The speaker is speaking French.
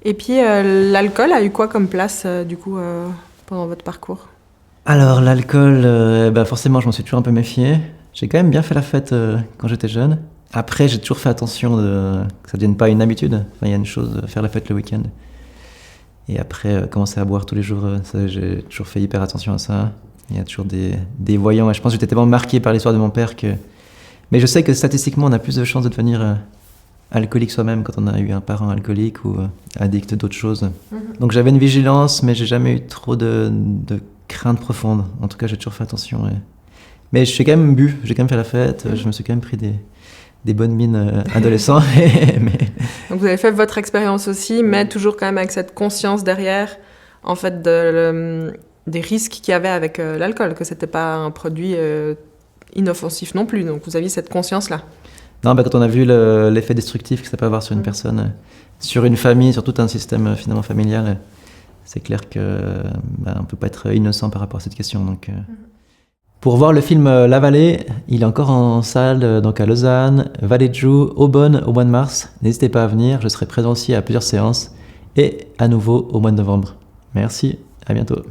Et puis, l'alcool a eu quoi comme place, du coup, pendant votre parcours? Alors, l'alcool, forcément, je m'en suis toujours un peu méfié. J'ai quand même bien fait la fête quand j'étais jeune. Après, j'ai toujours fait attention que ça ne devienne pas une habitude. Enfin, il y a une chose, faire la fête le week-end. Et après, commencer à boire tous les jours, ça, j'ai toujours fait hyper attention à ça. Il y a toujours des voyants. Et je pense que j'étais tellement marqué par l'histoire de mon père que... Mais je sais que statistiquement, on a plus de chances de devenir alcoolique soi-même quand on a eu un parent alcoolique ou addict d'autres choses. Donc j'avais une vigilance, mais j'ai jamais eu trop de crainte profonde. En tout cas, j'ai toujours fait attention. Mais j'ai quand même bu, j'ai quand même fait la fête, je me suis quand même pris des bonnes mines adolescents. mais... Donc, vous avez fait votre expérience aussi, mais toujours quand même avec cette conscience derrière, en fait, des risques qu'il y avait avec l'alcool, que c'était pas un produit inoffensif non plus. Donc, vous aviez cette conscience-là. Non, quand on a vu l'effet destructif que ça peut avoir sur une personne, sur une famille, sur tout un système finalement familial, c'est clair que on peut pas être innocent par rapport à cette question. Donc, pour voir le film La Vallée, il est encore en salle donc à Lausanne, Vallée de Joux, Aubonne au mois de mars. N'hésitez pas à venir, je serai présent aussi à plusieurs séances et à nouveau au mois de novembre. Merci, à bientôt.